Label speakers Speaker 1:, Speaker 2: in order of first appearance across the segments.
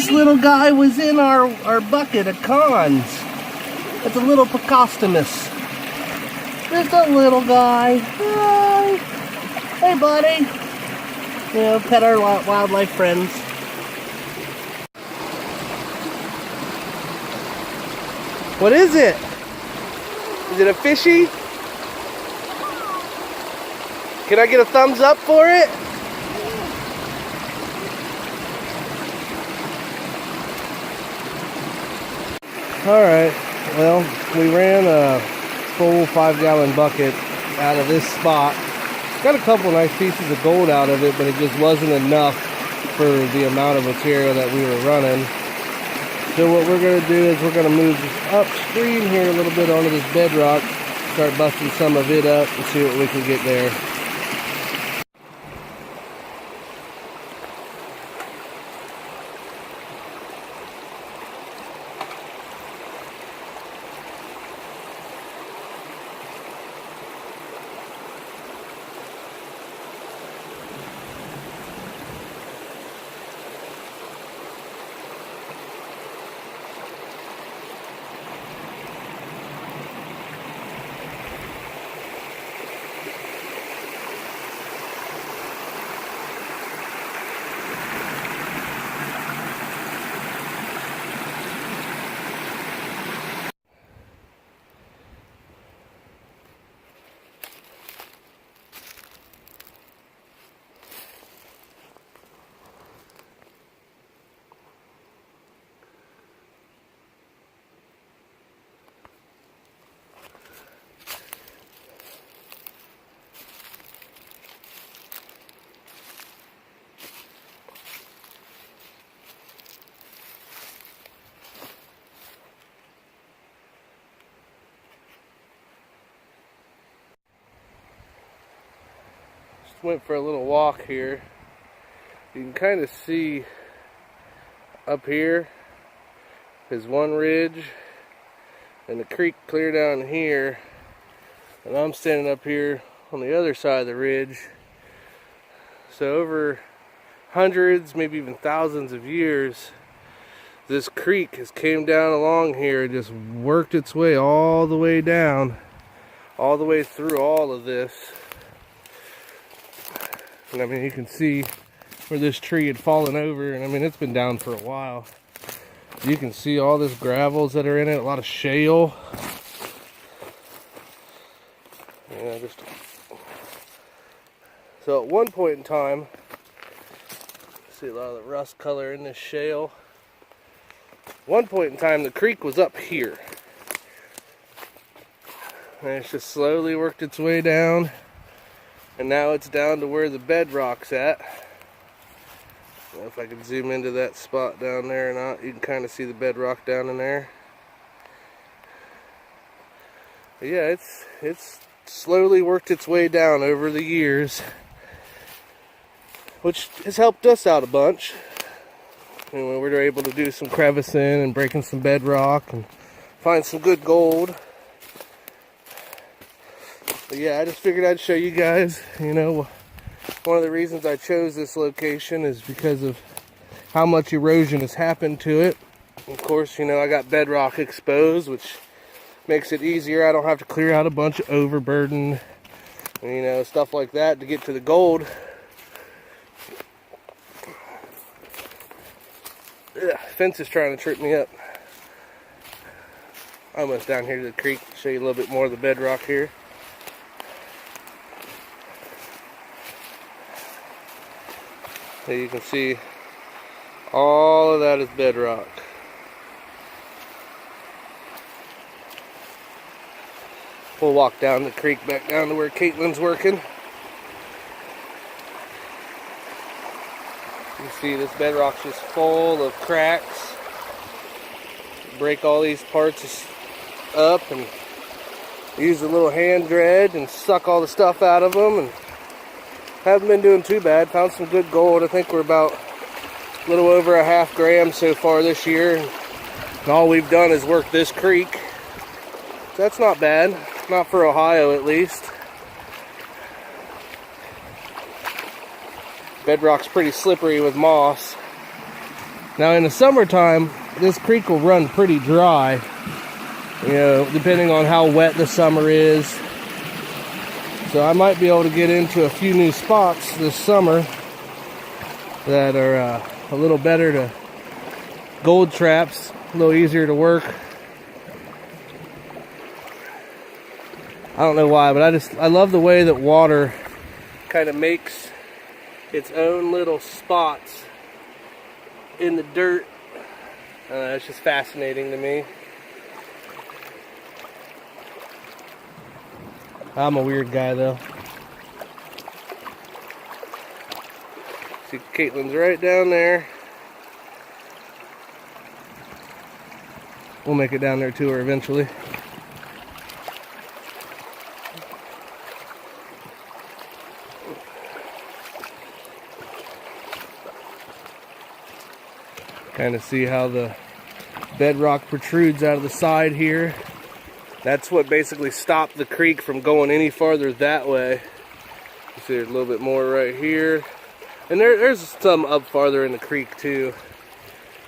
Speaker 1: This little guy was in our bucket of cons. It's a little Precostomus. Just a little guy. Hi. Hey, buddy. You know, pet our wildlife friends. What is it? Is it a fishy? Can I get a thumbs up for it? Alright, well, we ran a full 5-gallon bucket out of this spot. Got a couple nice pieces of gold out of it, but it just wasn't enough for the amount of material that we were running. So what we're going to do is we're going to move upstream here a little bit onto this bedrock, start busting some of it up and see what we can get there. Went for a little walk here. You can kind of see up here is one ridge and the creek clear down here, and I'm standing up here on the other side of the ridge. So over hundreds, maybe even thousands of years, this creek has came down along here and just worked its way all the way down, all the way through all of this. And I mean, you can see where this tree had fallen over, and I mean, it's been down for a while. You can see all this gravels that are in it, a lot of shale. Yeah, so at one point in time, see a lot of the rust color in this shale. One point in time, the creek was up here. And it's just slowly worked its way down. And now it's down to where the bedrock's at. I don't know if I can zoom into that spot down there or not. You can kind of see the bedrock down in there. But yeah, it's slowly worked its way down over the years, which has helped us out a bunch. And we were able to do some crevicing and breaking some bedrock and find some good gold. But yeah, I just figured I'd show you guys, you know, one of the reasons I chose this location is because of how much erosion has happened to it. Of course, you know, I got bedrock exposed, which makes it easier. I don't have to clear out a bunch of overburden, you know, stuff like that to get to the gold. Ugh, fence is trying to trip me up. Almost down here to the creek. Show you a little bit more of the bedrock here. So you can see all of that is bedrock. We'll walk down the creek back down to where Caitlin's working. You see this bedrock's just full of cracks. Break all these parts up and use a little hand dredge and suck all the stuff out of them, and haven't been doing too bad. Found some good gold. I think we're about a little over a half gram so far this year. And all we've done is work this creek. So that's not bad. Not for Ohio, at least. Bedrock's pretty slippery with moss. Now in the summertime, this creek will run pretty dry, you know, depending on how wet the summer is. So I might be able to get into a few new spots this summer that are a little better to gold traps, a little easier to work. I don't know why, but I love the way that water kind of makes its own little spots in the dirt. It's just fascinating to me. I'm a weird guy though. See, Caitlin's right down there. We'll make it down there to her eventually. Kind of see how the bedrock protrudes out of the side here. That's what basically stopped the creek from going any farther that way. You see there's a little bit more right here. And there's some up farther in the creek too.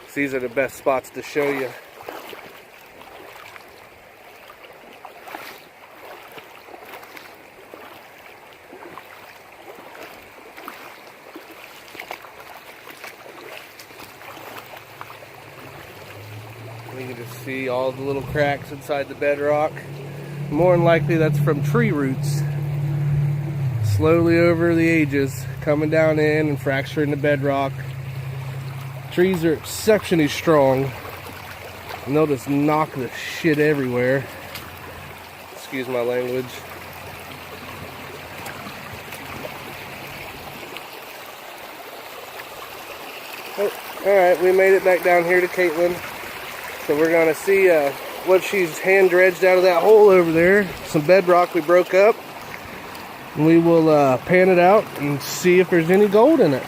Speaker 1: So these are the best spots to show you. You can just see all the little cracks inside the bedrock. More than likely that's from tree roots. Slowly over the ages, coming down in and fracturing the bedrock. Trees are exceptionally strong, and they'll just knock the shit everywhere. Excuse my language. Oh, alright, we made it back down here to Caitlin. So we're gonna see what she's hand dredged out of that hole over there. Some bedrock we broke up. And we will pan it out and see if there's any gold in it.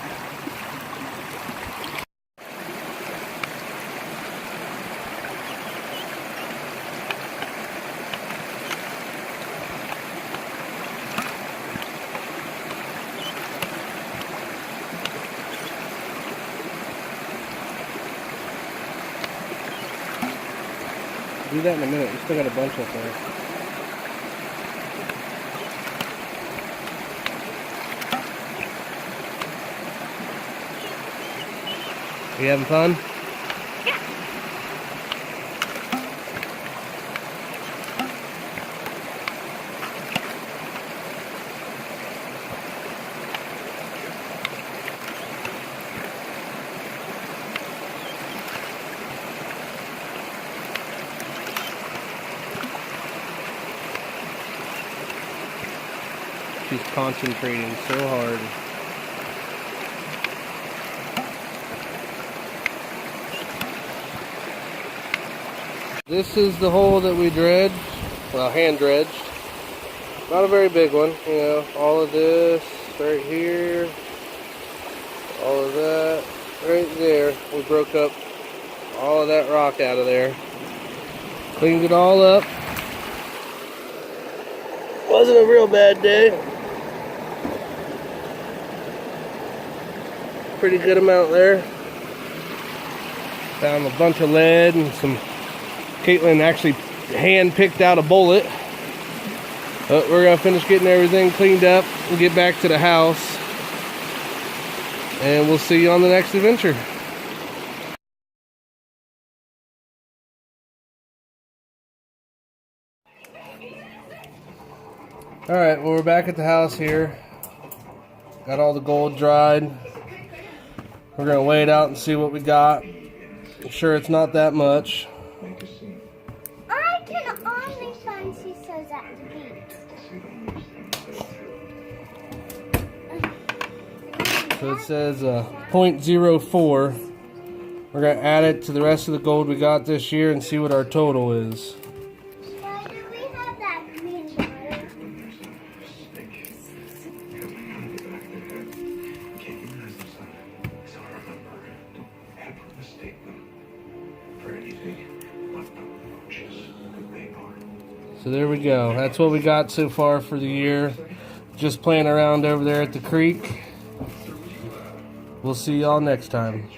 Speaker 1: Do that in a minute. We still got a bunch up there. You having fun?
Speaker 2: Yeah.
Speaker 1: She's concentrating so hard. This is the hole that we dredged, well, hand dredged. Not a very big one, you know, all of this right here, all of that right there. We broke up all of that rock out of there. Cleaned it all up. Wasn't a real bad day. Pretty good amount there. Found a bunch of lead and some. Caitlin actually hand picked out a bullet. But we're gonna finish getting everything cleaned up and get back to the house. And we'll see you on the next adventure. Alright, well, we're back at the house here. Got all the gold dried. We're gonna weigh it out and see what we got. I'm sure it's not that much.
Speaker 2: I can only find scissors at the beach.
Speaker 1: So it says 0.04. We're gonna add it to the rest of the gold we got this year and see what our total is.
Speaker 2: Why do we have that green water?
Speaker 1: So there we go. That's what we got so far for the year. Just playing around over there at the creek. We'll see y'all next time.